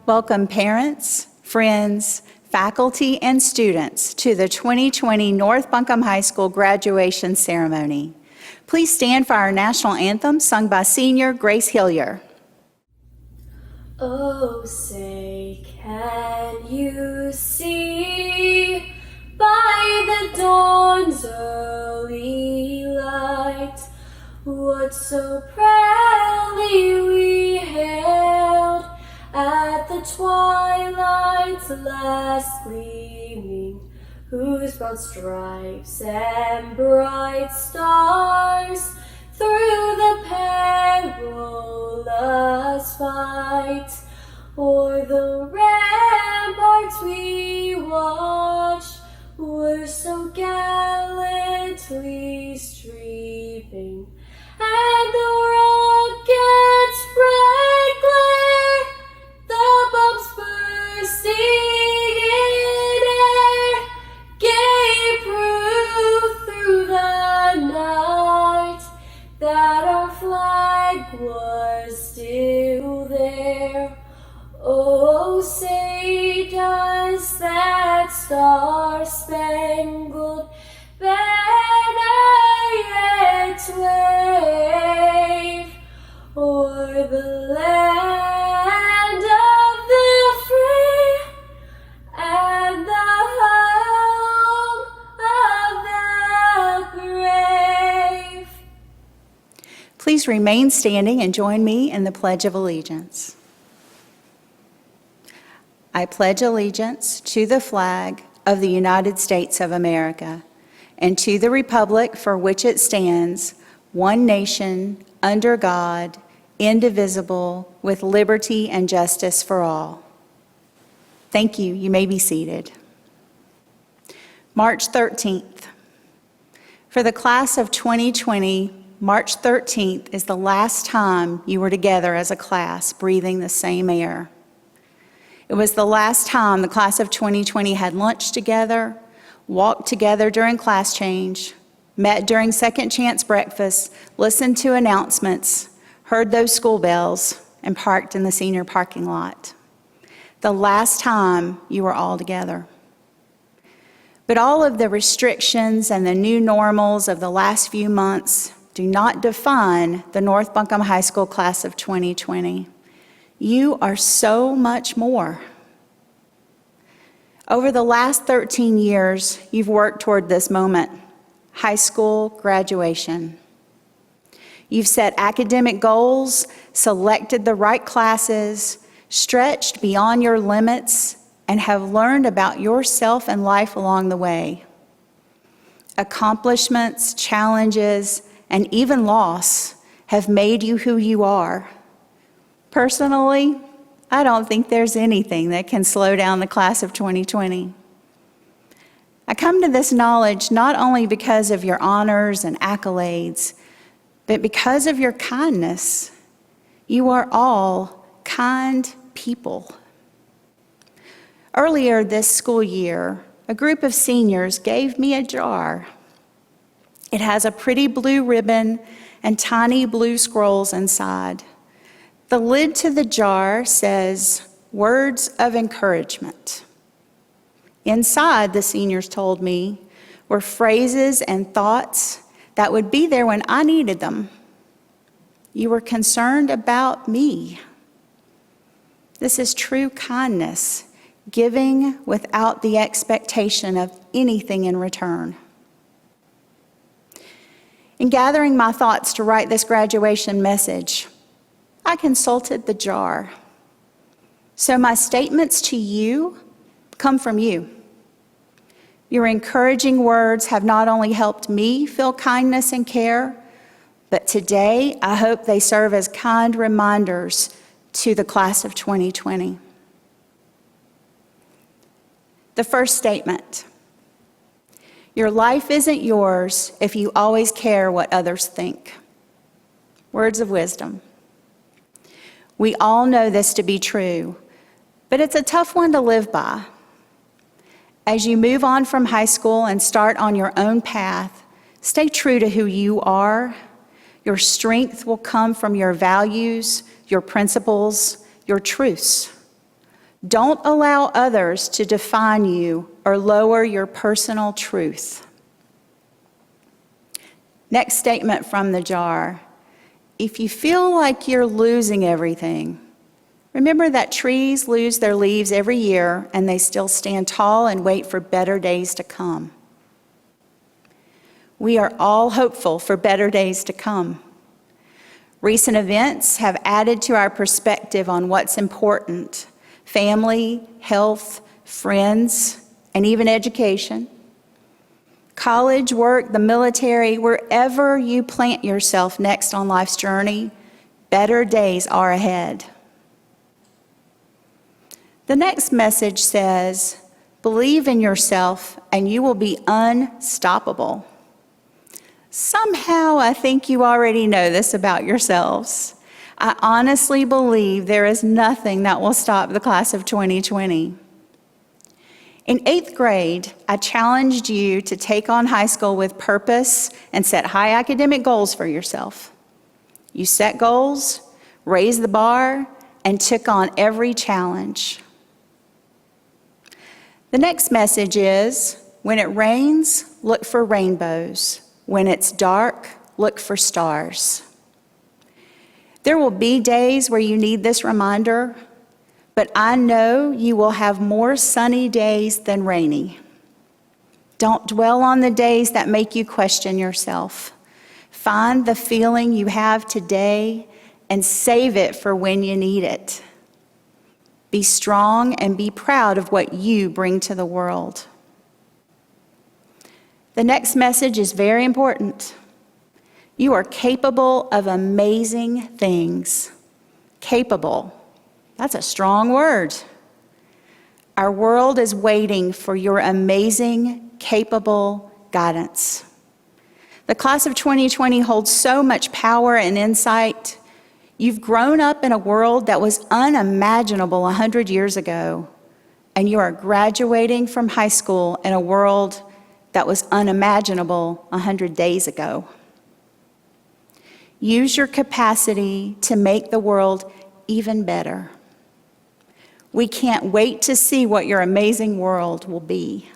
Welcome parents, friends, faculty, and students to the 2020 North Buncombe High School graduation ceremony. Please stand for our national anthem sung by senior Grace Hillier. Oh, say, can you see by the dawn's early light what so proudly we hailed at the twilight's last gleaming, whose broad stripes and bright stars through the perilous fight o'er the ramparts we watched were so gallantly streaming, and the rocket's bright glare, the bombs bursting in air, gave proof through the night that our flag was still there. Oh, say does that star-spangled banner yet wave o'er the land of the free and the home of the brave? Please remain standing and join me in the Pledge of Allegiance. I pledge allegiance to the flag of the United States of America and to the republic for which it stands, one nation, under God, indivisible, with liberty and justice for all. Thank you. You may be seated. March 13th. For the class of 2020, March 13th is the last time you were together as a class, breathing the same air. It was the last time the class of 2020 had lunch together, walked together during class change, met during second chance breakfast, listened to announcements, heard those school bells, and parked in the senior parking lot. The last time you were all together. But all of the restrictions and the new normals of the last few months do not define the North Buncombe High School class of 2020. You are so much more. Over the last 13 years, you've worked toward this moment, high school graduation. You've set academic goals, selected the right classes, stretched beyond your limits, and have learned about yourself and life along the way. Accomplishments, challenges, and even loss have made you who you are. Personally, I don't think there's anything that can slow down the class of 2020. I come to this knowledge not only because of your honors and accolades, but because of your kindness. You are all kind people. Earlier this school year, a group of seniors gave me a jar. It has a pretty blue ribbon and tiny blue scrolls inside. The lid to the jar says, "Words of encouragement." Inside, the seniors told me, were phrases and thoughts that would be there when I needed them. You were concerned about me. This is true kindness, giving without the expectation of anything in return. In gathering my thoughts to write this graduation message, I consulted the jar. So my statements to you come from you. Your encouraging words have not only helped me feel kindness and care, but today I hope they serve as kind reminders to the class of 2020. The first statement: your life isn't yours if you always care what others think. Words of wisdom. We all know this to be true, but it's a tough one to live by. As you move on from high school and start on your own path, stay true to who you are. Your strength will come from your values, your principles, your truths. Don't allow others to define you or lower your personal truth. Next statement from the jar. If you feel like you're losing everything, remember that trees lose their leaves every year and they still stand tall and wait for better days to come. We are all hopeful for better days to come. Recent events have added to our perspective on what's important: family, health, friends, and even education. College, work, the military, wherever you plant yourself next on life's journey, better days are ahead. The next message says, believe in yourself and you will be unstoppable. Somehow I think you already know this about yourselves. I honestly believe there is nothing that will stop the class of 2020. In 8th grade, I challenged you to take on high school with purpose and set high academic goals for yourself. You set goals, raised the bar, and took on every challenge. The next message is, when it rains, look for rainbows. When it's dark, look for stars. There will be days where you need this reminder, but I know you will have more sunny days than rainy. Don't dwell on the days that make you question yourself. Find the feeling you have today and save it for when you need it. Be strong and be proud of what you bring to the world. The next message is very important. You are capable of amazing things. Capable. That's a strong word. Our world is waiting for your amazing, capable guidance. The class of 2020 holds so much power and insight. You've grown up in a world that was unimaginable 100 years ago, and you are graduating from high school in a world that was unimaginable 100 days ago. Use your capacity to make the world even better. We can't wait to see what your amazing world will be.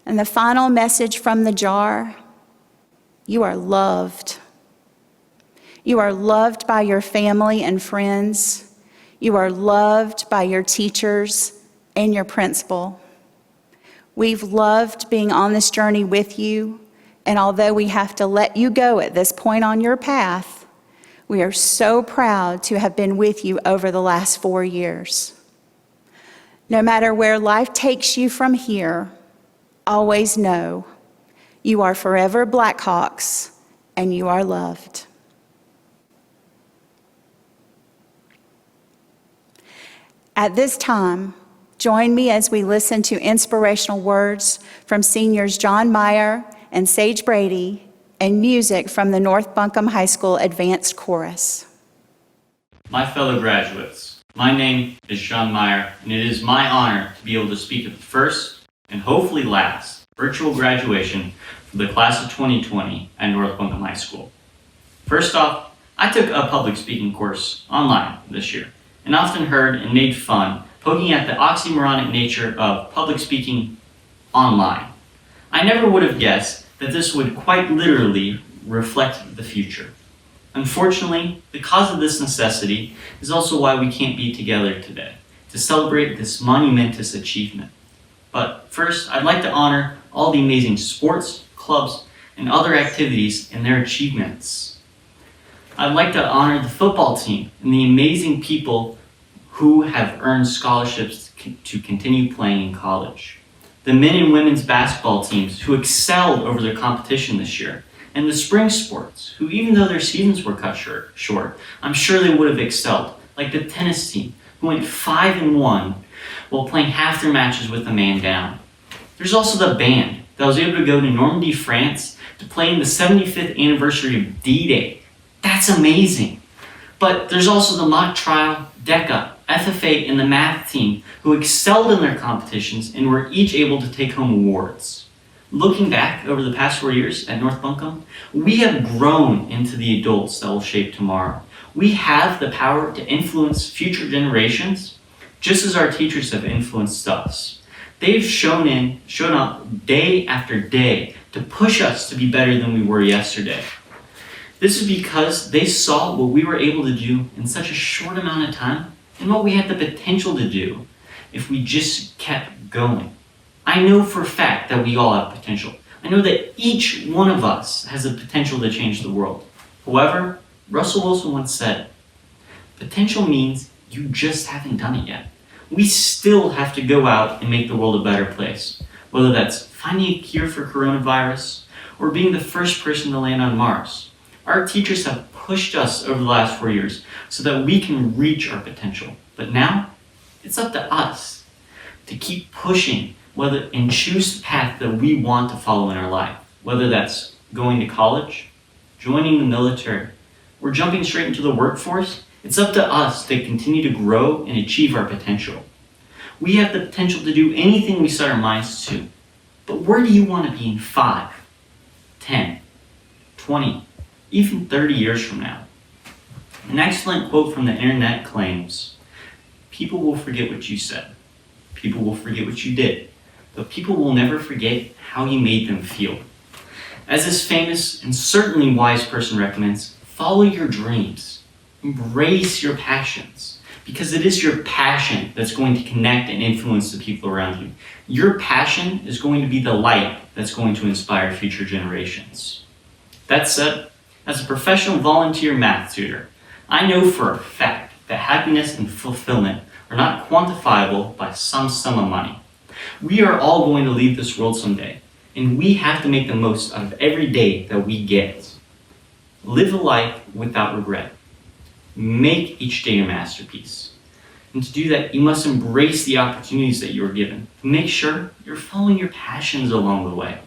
And the final message from the jar, you are loved. You are loved by your family and friends. You are loved by your teachers and your principal. We've loved being on this journey with you, and although we have to let you go at this point on your path, we are so proud to have been with you over the last 4 years. No matter where life takes you from here, always know you are forever Blackhawks and you are loved. At this time, join me as we listen to inspirational words from seniors John Meyer and Sage Brady and music from the North Buncombe High School Advanced Chorus. My fellow graduates, my name is John Meyer, and it is my honor to be able to speak at the first and hopefully last virtual graduation for the class of 2020 at North Buncombe High School. First off, I took a public speaking course online this year and often heard and made fun poking at the oxymoronic nature of public speaking online. I never would have guessed that this would quite literally reflect the future. Unfortunately, the cause of this necessity is also why we can't be together today, to celebrate this monumentous achievement. But first, I'd like to honor all the amazing sports, clubs, and other activities and their achievements. I'd like to honor the football team and the amazing people who have earned scholarships to to continue playing in college. The men and women's basketball teams who excelled over their competition this year, and the spring sports who, even though their seasons were cut short, I'm sure they would have excelled, like the tennis team who went 5-1 while playing half their matches with a man down. There's also the band that was able to go to Normandy, France to play in the 75th anniversary of D-Day. That's amazing. But there's also the mock trial, DECA, FFA, and the math team who excelled in their competitions and were each able to take home awards. Looking back over the past 4 years at North Buncombe, we have grown into the adults that will shape tomorrow. We have the power to influence future generations, just as our teachers have influenced us. They've shown up day after day to push us to be better than we were yesterday. This is because they saw what we were able to do in such a short amount of time and what we had the potential to do if we just kept going. I know for a fact that we all have potential. I know that each one of us has the potential to change the world. However, Russell Wilson once said, potential means you just haven't done it yet. We still have to go out and make the world a better place, whether that's finding a cure for coronavirus or being the first person to land on Mars. Our teachers have pushed us over the last 4 years so that we can reach our potential. But now, it's up to us to keep pushing and choose the path that we want to follow in our life, whether that's going to college, joining the military, or jumping straight into the workforce. It's up to us to continue to grow and achieve our potential. We have the potential to do anything we set our minds to. But where do you want to be in 5, 10, 20, even 30 years from now? An excellent quote from the internet claims, people will forget what you said. People will forget what you did. But people will never forget how you made them feel. As this famous and certainly wise person recommends, follow your dreams. Embrace your passions. Because it is your passion that's going to connect and influence the people around you. Your passion is going to be the light that's going to inspire future generations. That said, as a professional volunteer math tutor, I know for a fact that happiness and fulfillment are not quantifiable by some sum of money. We are all going to leave this world someday, and we have to make the most out of every day that we get. Live a life without regret. Make each day your masterpiece. And to do that, you must embrace the opportunities that you are given. Make sure you're following your passions along the way.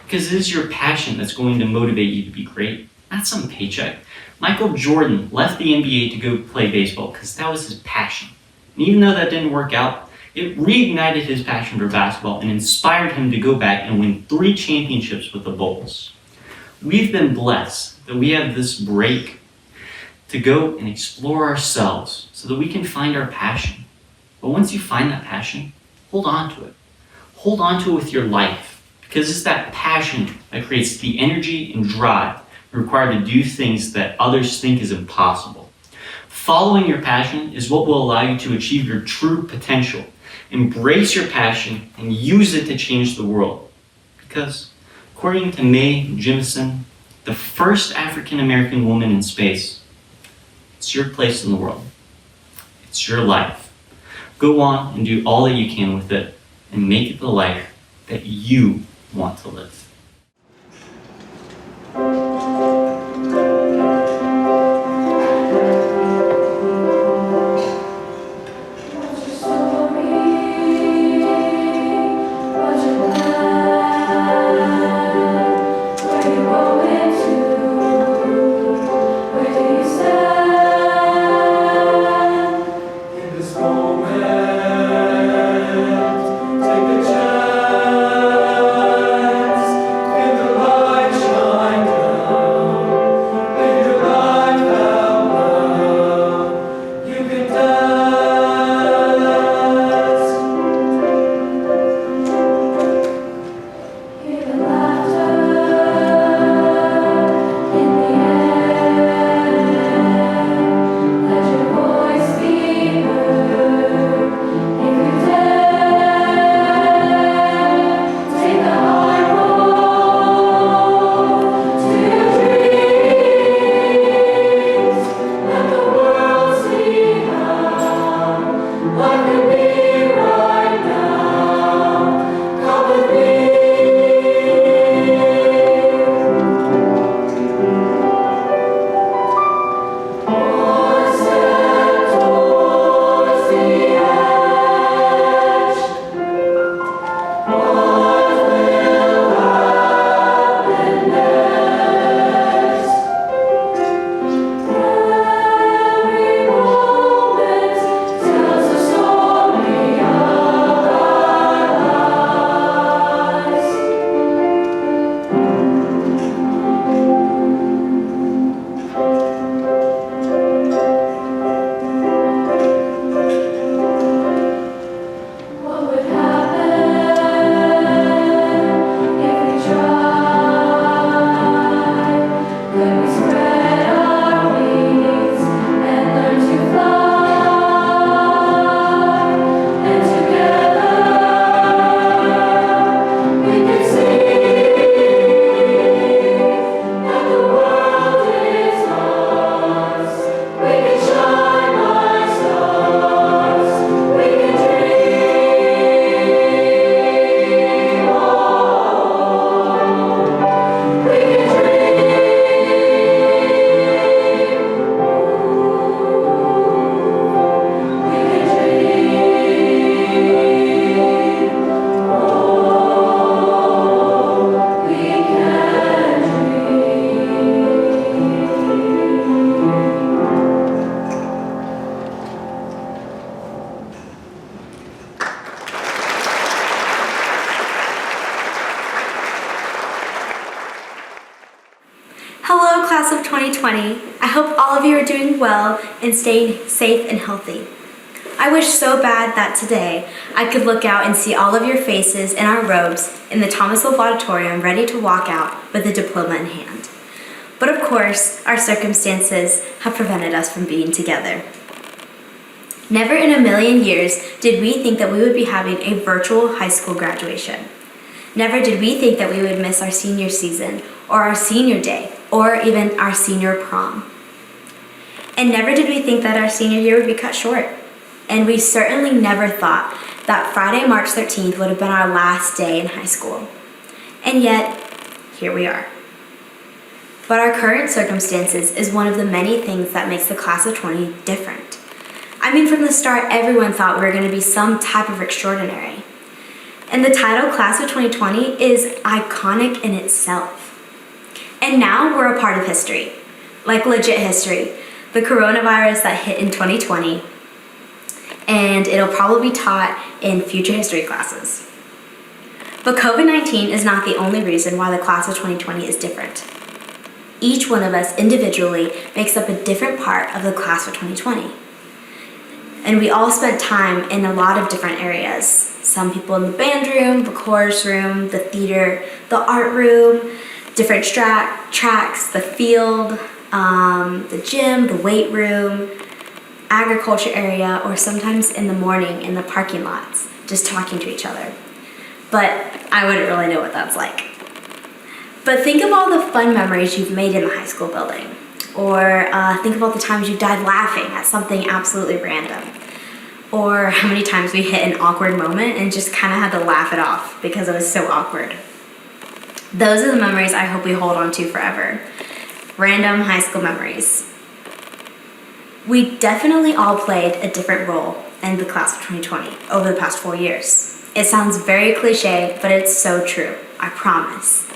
Because it is your passion that's going to motivate you to be great, not some paycheck. Michael Jordan left the NBA to go play baseball because that was his passion. And even though that didn't work out, it reignited his passion for basketball and inspired him to go back and win 3 championships with the Bulls. We've been blessed that we have this break to go and explore ourselves so that we can find our passion. But once you find that passion, hold on to it. Hold on to it with your life, because it's that passion that creates the energy and drive required to do things that others think is impossible. Following your passion is what will allow you to achieve your true potential. Embrace your passion and use it to change the world. Because according to Mae Jemison, the first African-American woman in space, it's your place in the world. It's your life. Go on and do all that you can with it and make it the life that you want to live. Take a chance. Hello, class of 2020. I hope all of you are doing well and staying safe and healthy. I wish so bad that today I could look out and see all of your faces in our robes in the Thomas Wolfe Auditorium ready to walk out with a diploma in hand. But of course, our circumstances have prevented us from being together. Never in a million years did we think that we would be having a virtual high school graduation. Never did we think that we would miss our senior season or our senior day or even our senior prom. And never did we think that our senior year would be cut short. And we certainly never thought that Friday, March 13th would have been our last day in high school. And yet, here we are. But our current circumstances is one of the many things that makes the class of 20 different. I mean, from the start, everyone thought we were going to be some type of extraordinary. And the title Class of 2020 is iconic in itself. And now we're a part of history, like legit history. The coronavirus that hit in 2020, and it'll probably be taught in future history classes. But COVID-19 is not the only reason why the class of 2020 is different. Each one of us individually makes up a different part of the class of 2020. And we all spent time in a lot of different areas. Some people in the band room, the chorus room, the theater, the art room, different tracks, the field, the gym, the weight room, agriculture area, or sometimes in the morning in the parking lots, just talking to each other. But I wouldn't really know what that's like. But think of all the fun memories you've made in the high school building. Or think of all the times you died laughing at something absolutely random. Or how many times we hit an awkward moment and just kind of had to laugh it off because it was so awkward. Those are the memories I hope we hold on to forever. Random high school memories. We definitely all played a different role in the class of 2020 over the past 4 years. It sounds very cliche, but it's so true, I promise.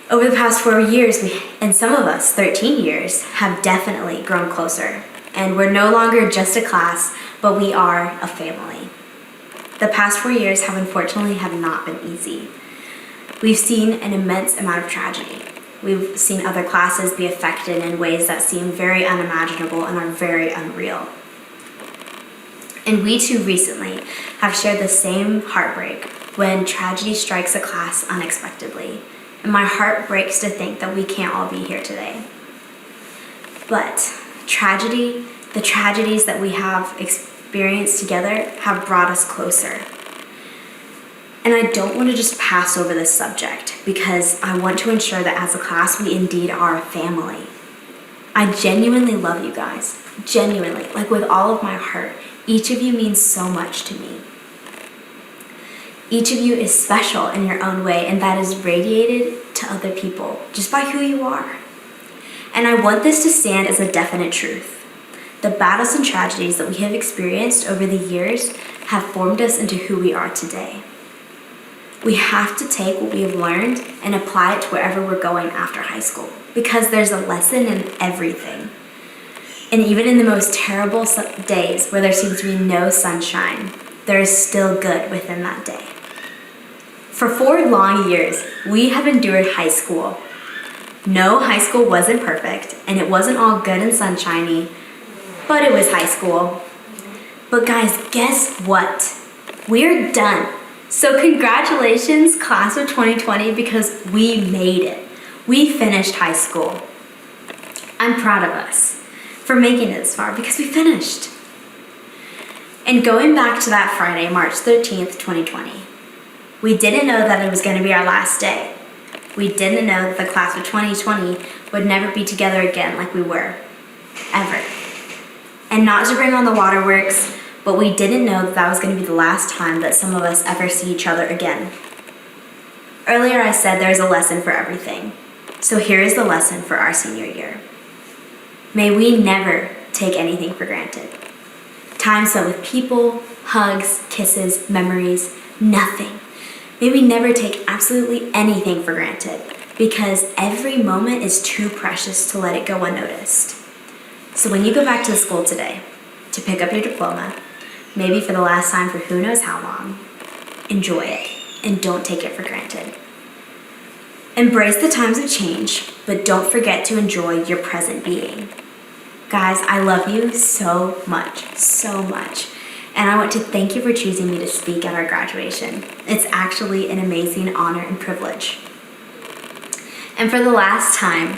Over the past 4 years, and some of us, 13 years, have definitely grown closer. And we're no longer just a class, but we are a family. The past 4 years have unfortunately not been easy. We've seen an immense amount of tragedy. We've seen other classes be affected in ways that seem very unimaginable and are very unreal. And we too recently have shared the same heartbreak when tragedy strikes a class unexpectedly. And my heart breaks to think that we can't all be here today. But the tragedies that we have experienced together have brought us closer. And I don't want to just pass over this subject because I want to ensure that as a class, we indeed are a family. I genuinely love you guys. Genuinely, like with all of my heart. Each of you means so much to me. Each of you is special in your own way, and that is radiated to other people just by who you are. And I want this to stand as a definite truth. The battles and tragedies that we have experienced over the years have formed us into who we are today. We have to take what we have learned and apply it to wherever we're going after high school, because there's a lesson in everything. And even in the most terrible days where there seems to be no sunshine, there is still good within that day. For 4 long years, we have endured high school. No, high school wasn't perfect, and it wasn't all good and sunshiny, but it was high school. But guys, guess what? We're done. So congratulations, class of 2020, because we made it. We finished high school. I'm proud of us for making it this far because we finished. And going back to that Friday, March 13th, 2020, we didn't know that it was going to be our last day. We didn't know that the class of 2020 would never be together again like we were, ever. And not to bring on the waterworks, but we didn't know that was going to be the last time that some of us ever see each other again. Earlier I said there's a lesson for everything. So here is the lesson for our senior year. May we never take anything for granted. Time spent with people, hugs, kisses, memories, nothing. May we never take absolutely anything for granted, because every moment is too precious to let it go unnoticed. So when you go back to the school today to pick up your diploma, maybe for the last time for who knows how long, enjoy it and don't take it for granted. Embrace the times of change, but don't forget to enjoy your present being. Guys, I love you so much, and I want to thank you for choosing me to speak at our graduation. It's actually an amazing honor and privilege. And for the last time,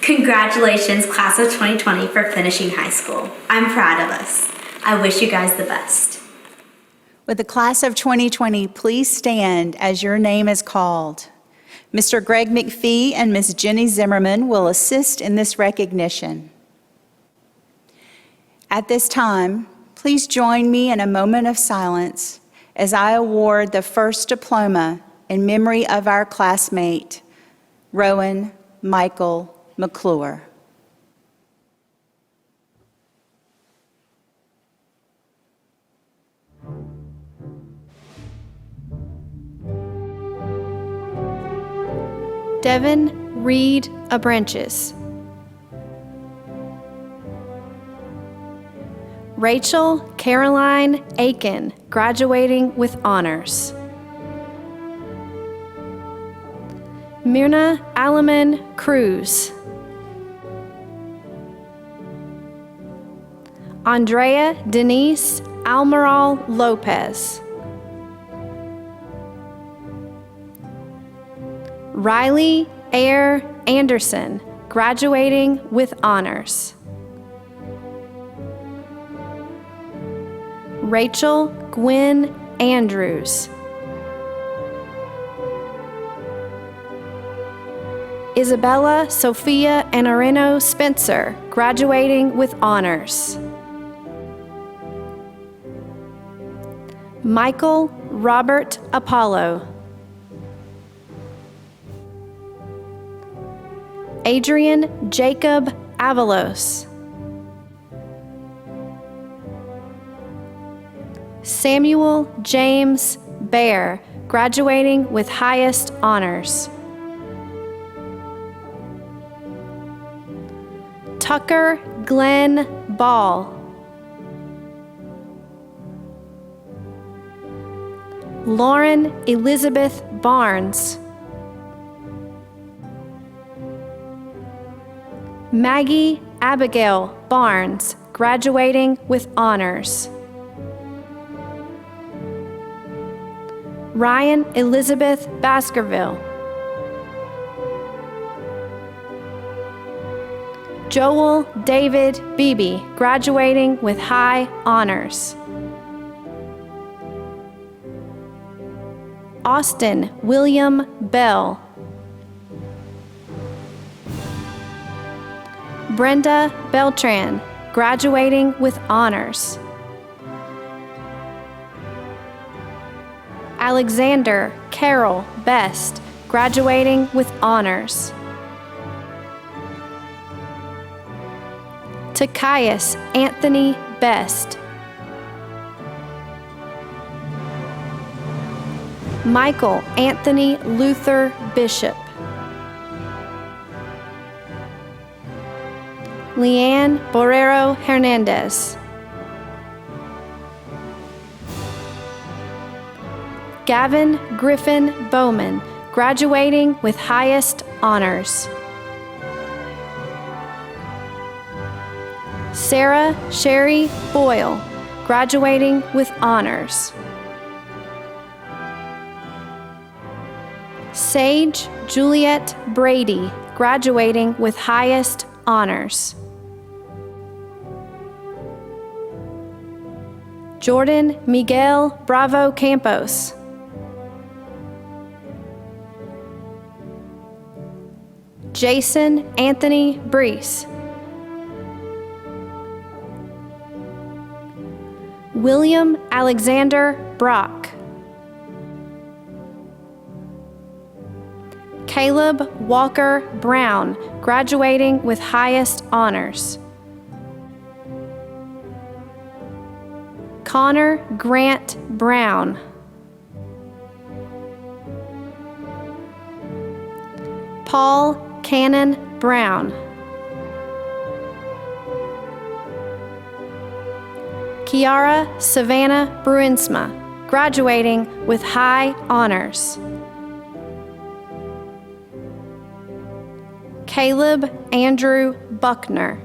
congratulations, class of 2020, for finishing high school. I'm proud of us. I wish you guys the best. With the class of 2020, please stand as your name is called. Mr. Greg McPhee and Ms. Jenny Zimmerman will assist in this recognition. At this time, please join me in a moment of silence as I award the first diploma in memory of our classmate, Rowan Michael McClure. Devin Reed Abranches. Rachel Caroline Aiken, graduating with honors. Myrna Alaman Cruz. Andrea Denise Almaral Lopez. Riley Ayer Anderson, graduating with honors. Rachel Gwynn Andrews. Isabella Sophia Anareno Spencer, graduating with honors. Michael Robert Apollo. Adrian Jacob Avalos. Samuel James Bear, graduating with highest honors. Tucker Glenn Ball. Lauren Elizabeth Barnes. Maggie Abigail Barnes, graduating with honors. Ryan Elizabeth Baskerville. Joel David Beebe, graduating with high honors. Austin William Bell. Brenda Beltran, graduating with honors. Alexander Carol Best, graduating with honors. Takias Anthony Best. Michael Anthony Luther Bishop. Leanne Borrero Hernandez. Gavin Griffin Bowman, graduating with highest honors. Sarah Sherry Boyle, graduating with honors. Sage Juliet Brady, graduating with highest honors. Jordan Miguel Bravo Campos. Jason Anthony Brees. William Alexander Brock. Caleb Walker Brown, graduating with highest honors. Connor Grant Brown. Paul Cannon Brown. Kiara Savannah Bruinsma, graduating with high honors. Caleb Andrew Buckner.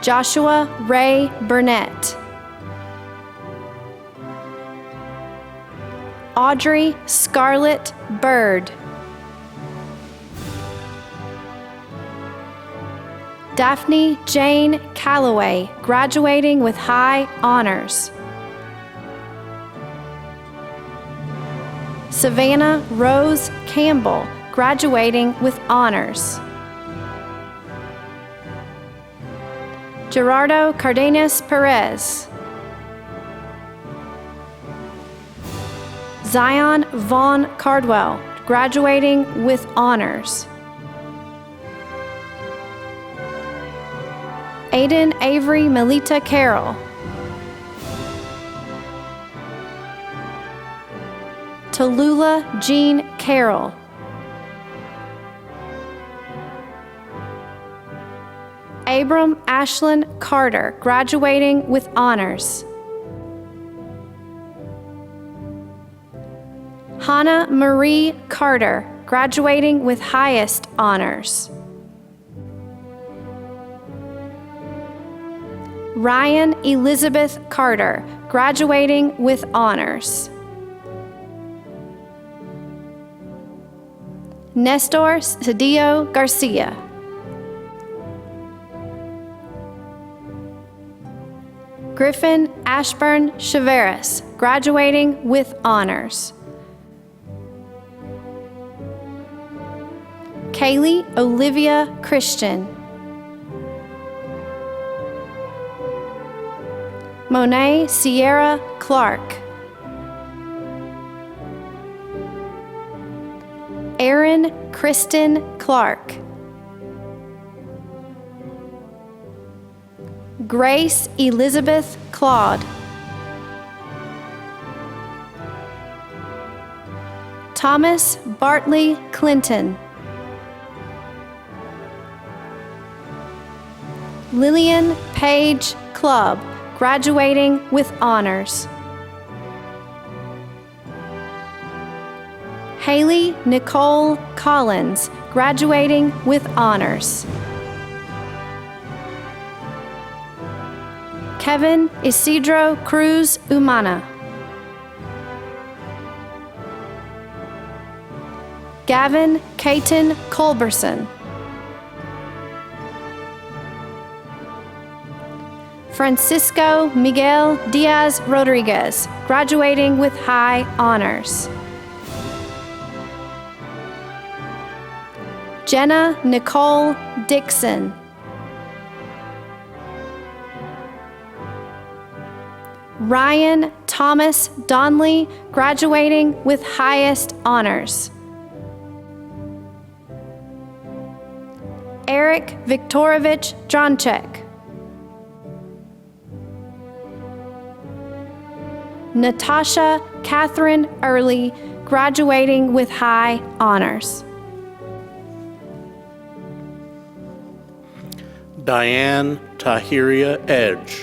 Joshua Ray Burnett. Audrey Scarlett Bird. Daphne Jane Calloway, graduating with high honors. Savannah Rose Campbell, graduating with honors. Gerardo Cardenas Perez. Zion Vaughn Cardwell, graduating with honors. Aiden Avery Melita Carroll. Tallulah Jean Carroll. Abram Ashlyn Carter, graduating with honors. Hannah Marie Carter, graduating with highest honors. Ryan Elizabeth Carter, graduating with honors. Nestor Cedillo Garcia. Griffin Ashburn Chaveras, graduating with honors. Kaylee Olivia Christian. Monet Sierra Clark. Erin Kristen Clark. Grace Elizabeth Claude. Thomas Bartley Clinton. Lillian Page Clubb, graduating with honors. Haley Nicole Collins, graduating with honors. Kevin Isidro Cruz Umana. Gavin Caton Culberson. Francisco Miguel Diaz Rodriguez, graduating with high honors. Jenna Nicole Dixon. Ryan Thomas Donley, graduating with highest honors. Eric Viktorovich Dronchek. Natasha Catherine Early, graduating with high honors. Diane Tahiria Edge.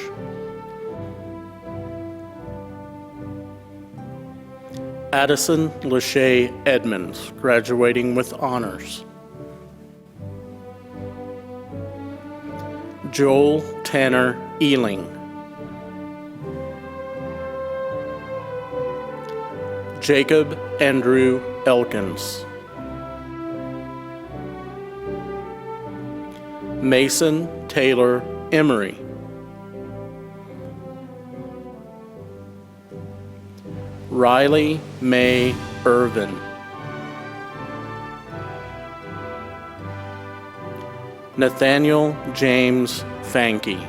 Addison Lachey Edmonds, graduating with honors. Joel Tanner Ealing. Jacob Andrew Elkins. Mason Taylor Emery. Riley May Irvin. Nathaniel James Fanke.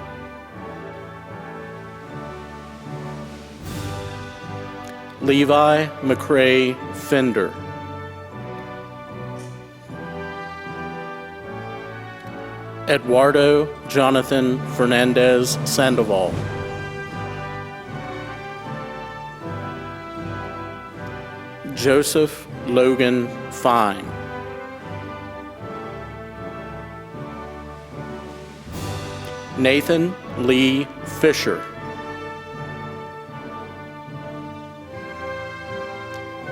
Levi McCrae Fender. Eduardo Jonathan Fernandez Sandoval. Joseph Logan Fine. Nathan Lee Fisher.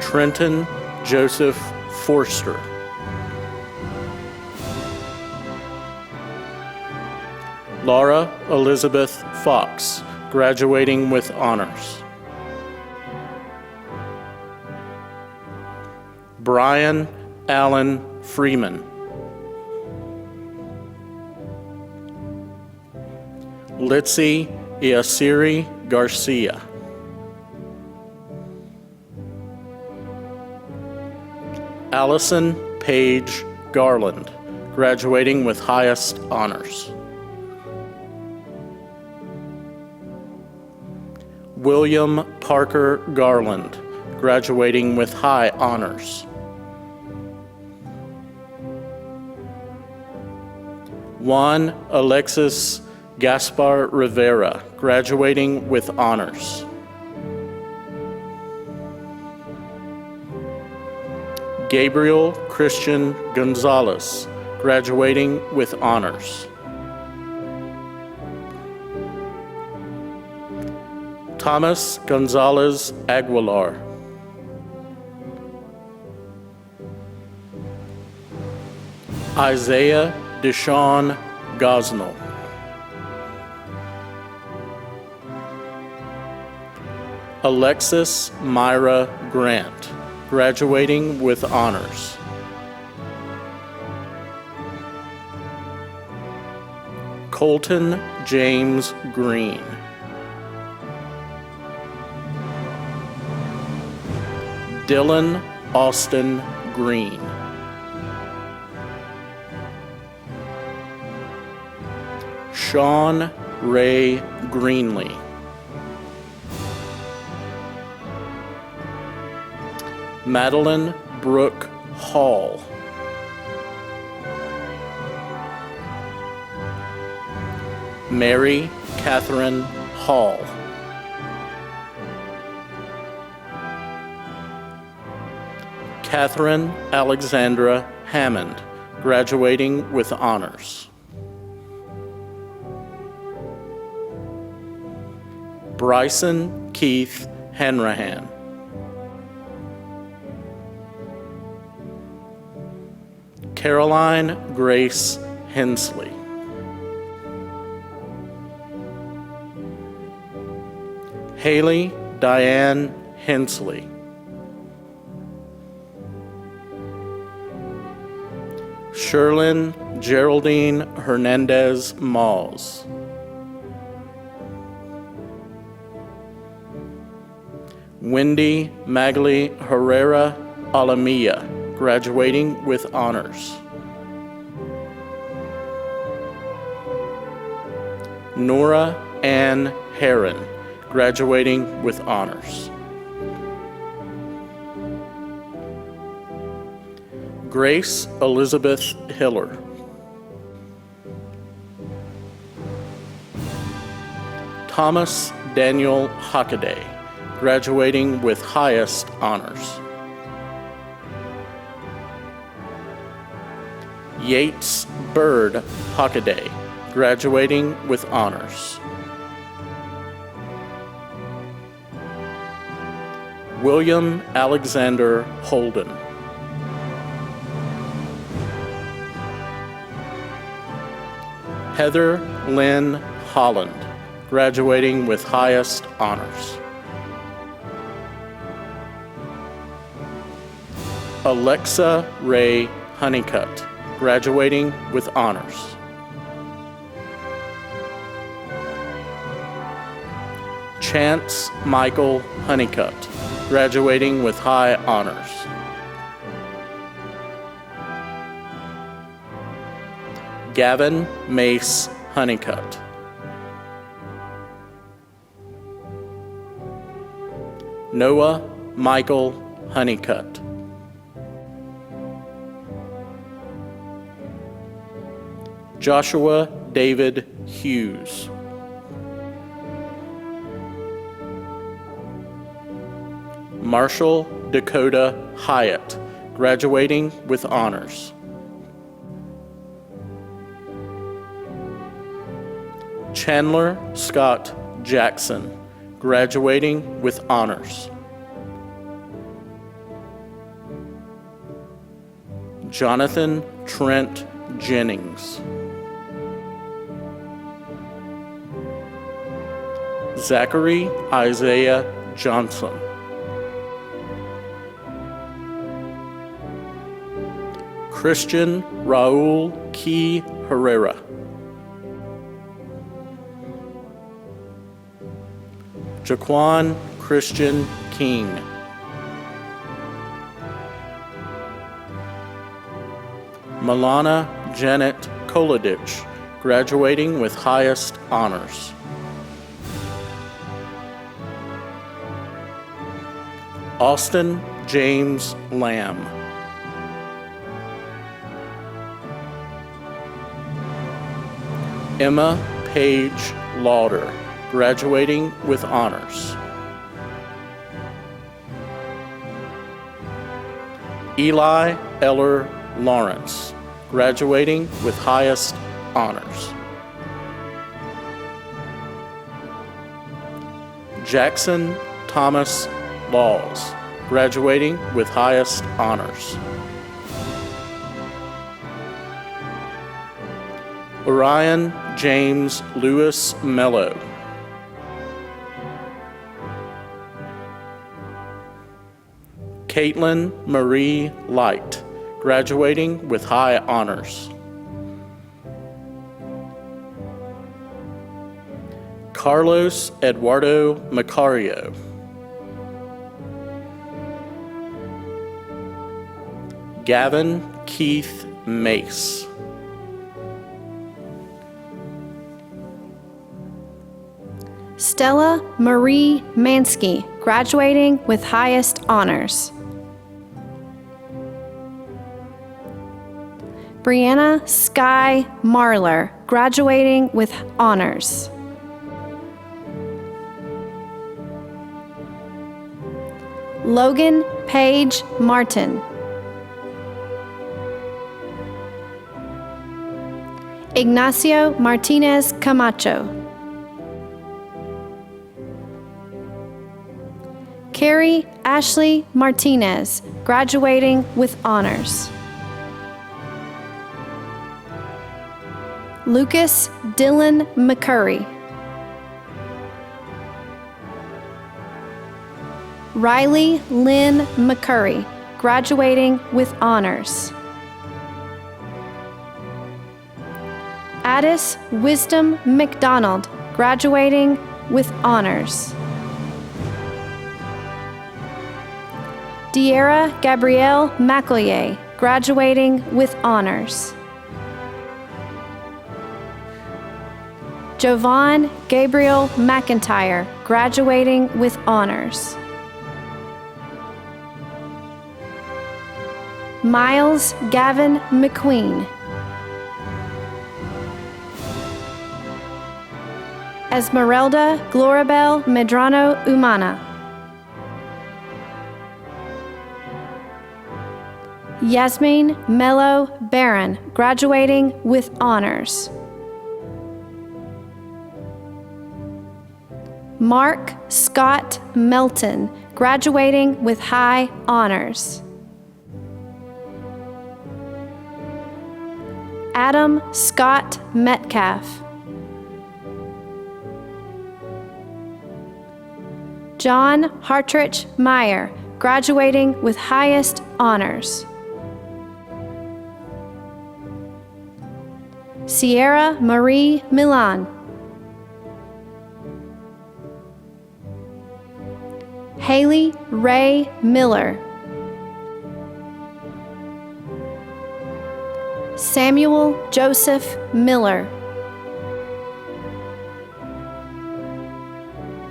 Trenton Joseph Forster. Laura Elizabeth Fox, graduating with honors. Brian Allen Freeman. Litzy Iasiri Garcia. Allison Page Garland, graduating with highest honors. William Parker Garland, graduating with high honors. Juan Alexis Gaspar Rivera, graduating with honors. Gabriel Christian Gonzalez, graduating with honors. Thomas Gonzalez Aguilar. Isaiah Deshawn Gosnell. Alexis Myra Grant, graduating with honors. Colton James Green. Dylan Austin Green. Sean Ray Greenlee. Madeline Brooke Hall. Mary Catherine Hall. Catherine Alexandra Hammond, graduating with honors. Bryson Keith Hanrahan. Caroline Grace Hensley. Haley Diane Hensley. Sherlyn Geraldine Hernandez Malls. Wendy Magali Herrera Alamilla, graduating with honors. Nora Ann Heron, graduating with honors. Grace Elizabeth Hiller. Thomas Daniel Hockaday, graduating with highest honors. Yates Bird Hockaday, graduating with honors. William Alexander Holden. Heather Lynn Holland, graduating with highest honors. Alexa Ray Honeycutt, graduating with honors. Chance Michael Honeycutt, graduating with high honors. Gavin Mace Honeycutt. Noah Michael Honeycutt. Joshua David Hughes. Marshall Dakota Hyatt, graduating with honors. Chandler Scott Jackson, graduating with honors. Jonathan Trent Jennings. Zachary Isaiah Johnson. Christian Raul Key Herrera. Jaquan Christian King. Milana Janet Koladich, graduating with highest honors. Austin James Lamb. Emma Page Lauder, graduating with honors. Eli Eller Lawrence, graduating with highest honors. Jackson Thomas Laws, graduating with highest honors. Orion James Lewis Mello. Caitlin Marie Light, graduating with high honors. Carlos Eduardo Macario. Gavin Keith Mace. Stella Marie Mansky, graduating with highest honors. Brianna Sky Marler, graduating with honors. Logan Page Martin. Ignacio Martinez Camacho. Carrie Ashley Martinez, graduating with honors. Lucas Dylan McCurry. Riley Lynn McCurry, graduating with honors. Addis Wisdom McDonald, graduating with honors. De'Ara Gabrielle McEllier, graduating with honors. Jovan Gabriel McIntyre, graduating with honors. Miles Gavin McQueen. Esmeralda Glorabel Medrano Umana. Yasmin Mello Barron, graduating with honors. Mark Scott Melton, graduating with high honors. Adam Scott Metcalf. John Hartrich Meyer, graduating with highest honors. Sierra Marie Milan. Haley Ray Miller. Samuel Joseph Miller.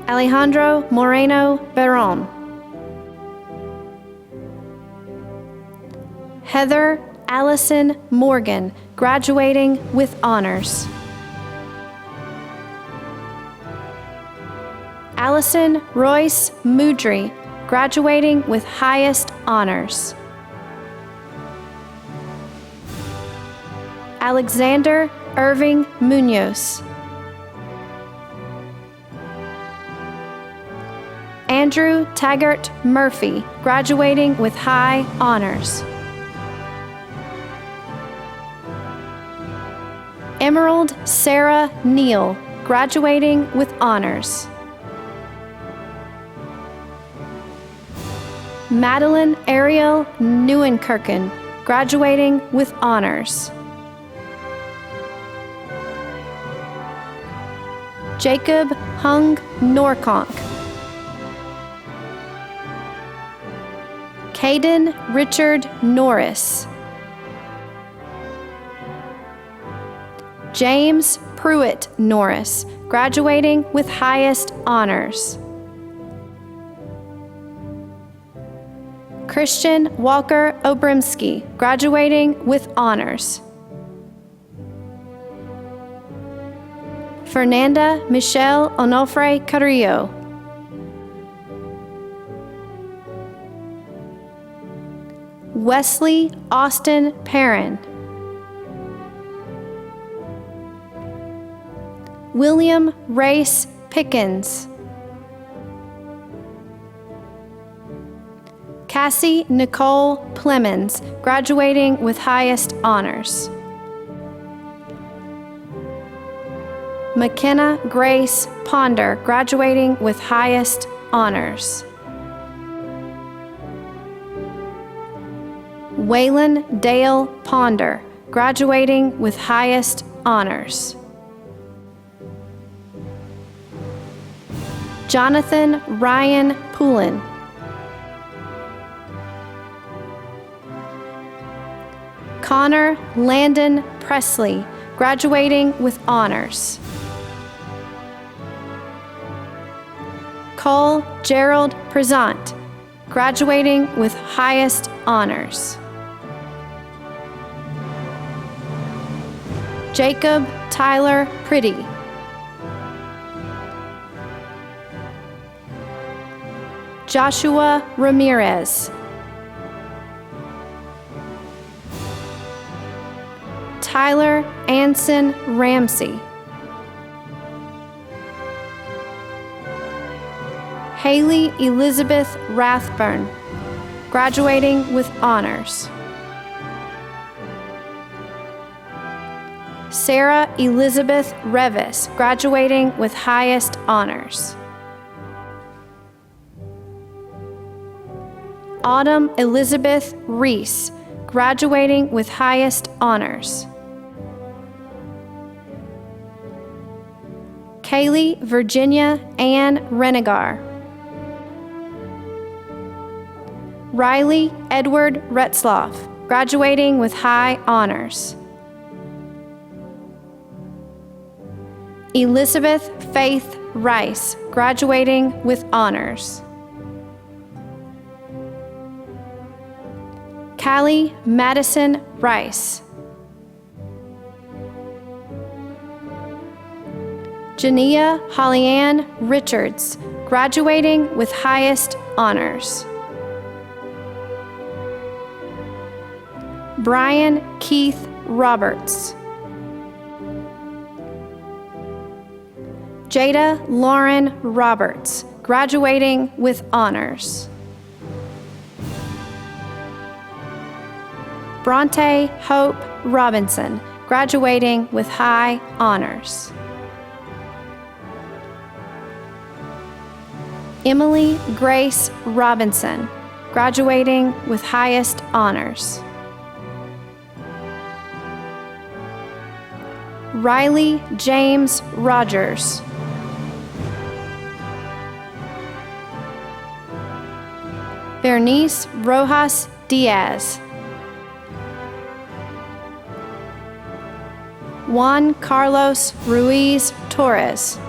Alejandro Moreno Barron. Heather Allison Morgan, graduating with honors. Allison Royce Mudry, graduating with highest honors. Alexander Irving Munoz. Andrew Taggart Murphy, graduating with high honors. Emerald Sarah Neal, graduating with honors. Madeline Ariel Neuenkirchen, graduating with honors. Jacob Hung Norconk. Caden Richard Norris. James Pruitt Norris, graduating with highest honors. Christian Walker Obrimsky, graduating with honors. Fernanda Michelle Onofre Carrillo. Wesley Austin Perrin. William Race Pickens. Cassie Nicole Plemons, graduating with highest honors. McKenna Grace Ponder, graduating with highest honors. Waylon Dale Ponder, graduating with highest honors. Jonathan Ryan Poulin. Connor Landon Presley, graduating with honors. Cole Gerald Prezant, graduating with highest honors. Jacob Tyler Pretty. Joshua Ramirez. Tyler Anson Ramsey. Haley Elizabeth Rathburn, graduating with honors. Sarah Elizabeth Revis, graduating with highest honors. Autumn Elizabeth Reese, graduating with highest honors. Kaylee Virginia Ann Renegar. Riley Edward Retzloff, graduating with high honors. Elizabeth Faith Rice, graduating with honors. Callie Madison Rice. Jania Hollyann Richards, graduating with highest honors. Brian Keith Roberts. Jada Lauren Roberts, graduating with honors. Bronte Hope Robinson, graduating with high honors. Emily Grace Robinson, graduating with highest honors. Riley James Rogers. Bernice Rojas Diaz. Juan Carlos Ruiz Torres.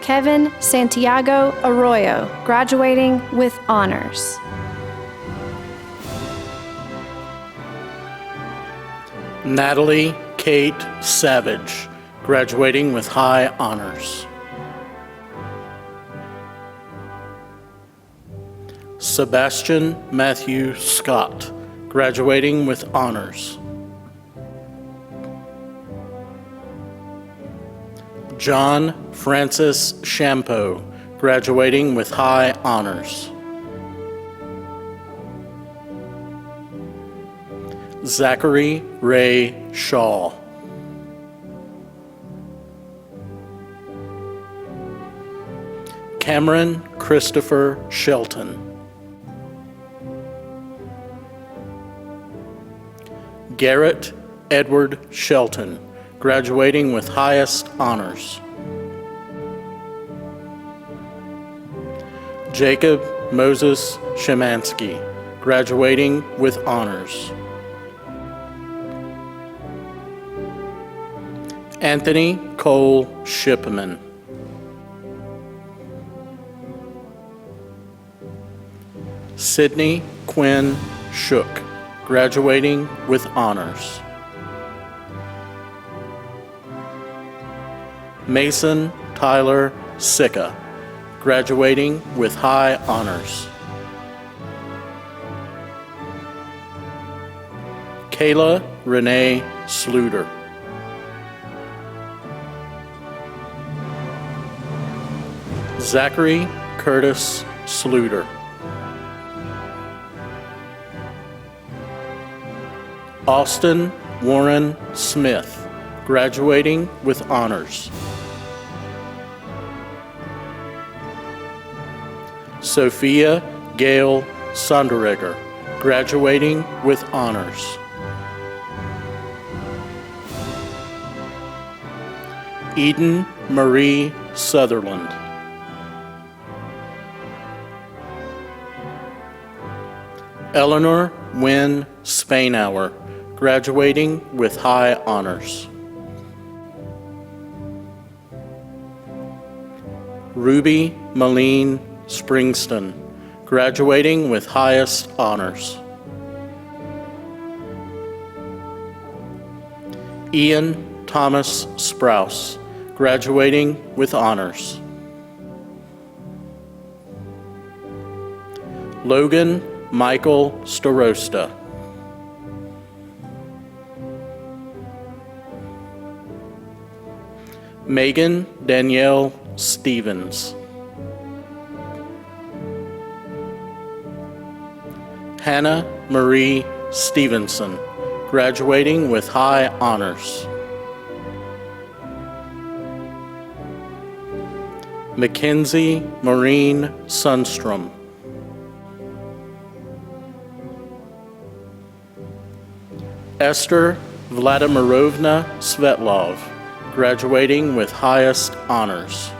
Kevin Santiago Arroyo, graduating with honors. Natalie Kate Savage, graduating with high honors. Sebastian Matthew Scott, graduating with honors. John Francis Champeau, graduating with high honors. Zachary Ray Shaw. Cameron Christopher Shelton. Garrett Edward Shelton, graduating with highest honors. Jacob Moses Shemansky, graduating with honors. Anthony Cole Shipman. Sydney Quinn Shook, graduating with honors. Mason Tyler Sicca, graduating with high honors. Kayla Renee Sluder. Zachary Curtis Sluder. Austin Warren Smith, graduating with honors. Sophia Gail Sonderegger, graduating with honors. Eden Marie Sutherland. Eleanor Wynn Spainhour, graduating with high honors. Ruby Malene Springston, graduating with highest honors. Ian Thomas Sprouse, graduating with honors. Logan Michael Starosta. Megan Danielle Stevens. Hannah Marie Stevenson, graduating with high honors. Mackenzie Maureen Sundstrom. Esther Vladimirovna Svetlov, graduating with highest honors.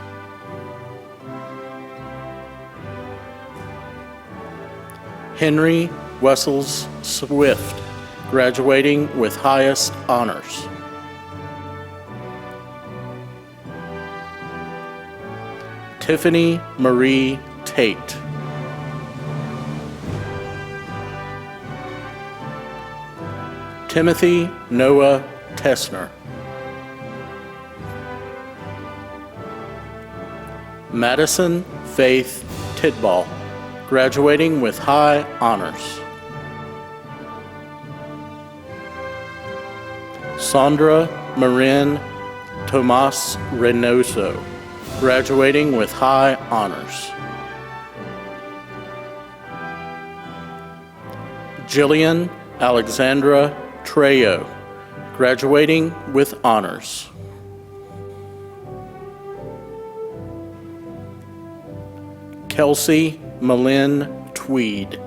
Henry Wessels Swift, graduating with highest honors. Tiffany Marie Tate. Timothy Noah Tessner. Madison Faith Tidball, graduating with high honors. Sandra Marin Tomas Reynoso, graduating with high honors. Jillian Alexandra Trejo, graduating with honors. Kelsey Malin Tweed.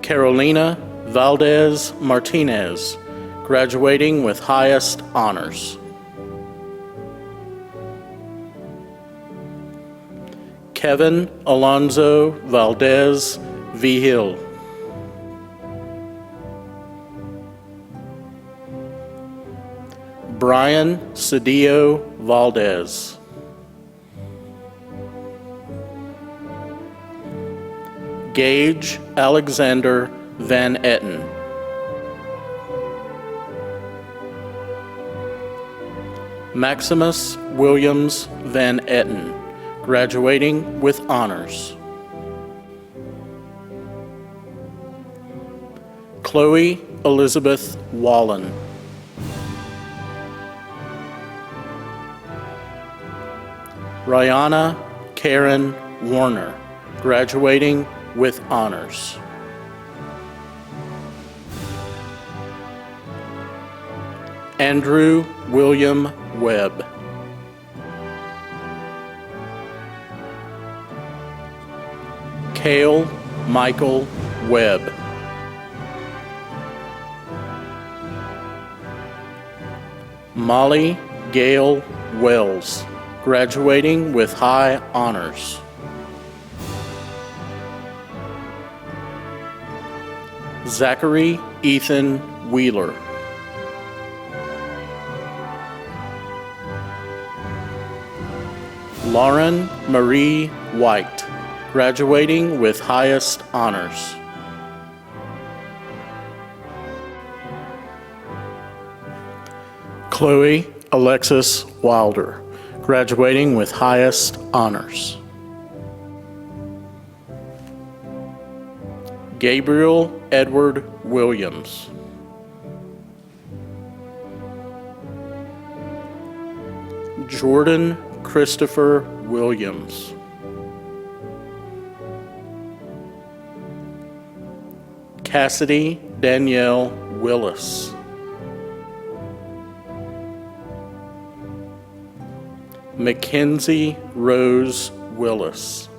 Carolina Valdez Martinez, graduating with highest honors. Kevin Alonzo Valdez Vigil. Brian Cedillo Valdez. Gage Alexander Van Etten. Maximus Williams Van Etten, graduating with honors. Chloe Elizabeth Wallen. Rihanna Karen Warner, graduating with honors. Andrew William Webb. Cale Michael Webb. Molly Gail Wells, graduating with high honors. Zachary Ethan Wheeler. Lauren Marie White, graduating with highest honors. Chloe Alexis Wilder, graduating with highest honors. Gabriel Edward Williams. Jordan Christopher Williams. Cassidy Danielle Willis. Mackenzie Rose Willis.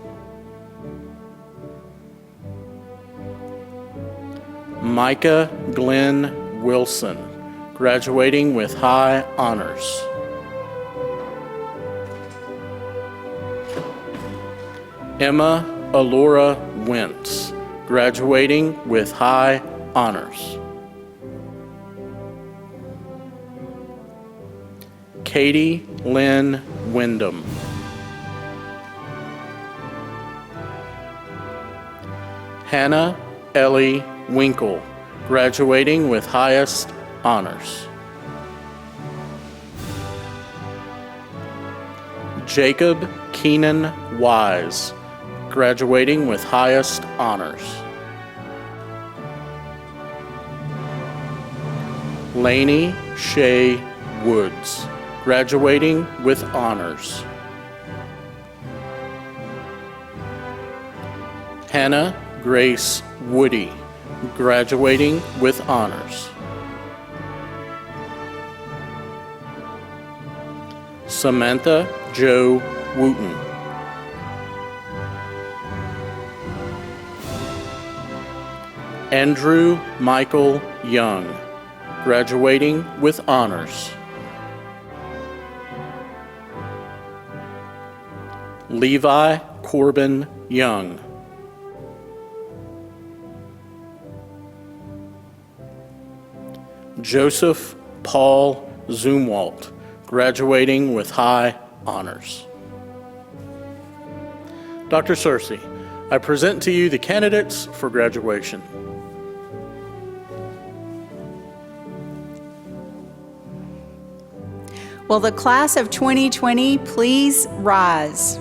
Micah Glenn Wilson, graduating with high honors. Emma Alora Wentz, graduating with high honors. Katie Lynn Wyndham. Hannah Ellie Winkle, graduating with highest honors. Jacob Keenan Wise, graduating with highest honors. Lainey Shea Woods, graduating with honors. Hannah Grace Woody, graduating with honors. Samantha Jo Wooten. Andrew Michael Young, graduating with honors. Levi Corbin Young. Joseph Paul Zumwalt, graduating with high honors. Dr. Searcy, I present to you the candidates for graduation. Will the class of 2020 please rise?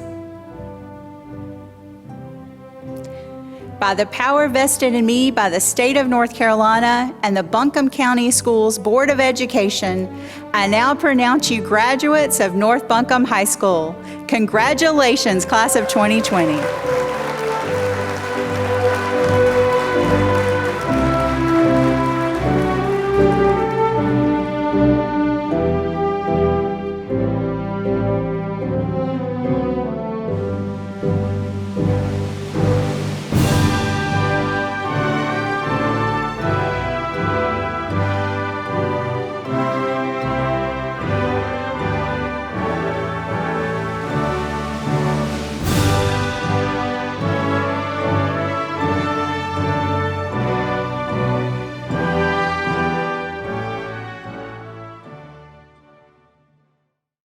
By the power vested in me by the state of North Carolina and the Buncombe County Schools Board of Education, I now pronounce you graduates of North Buncombe High School. Congratulations, class of 2020.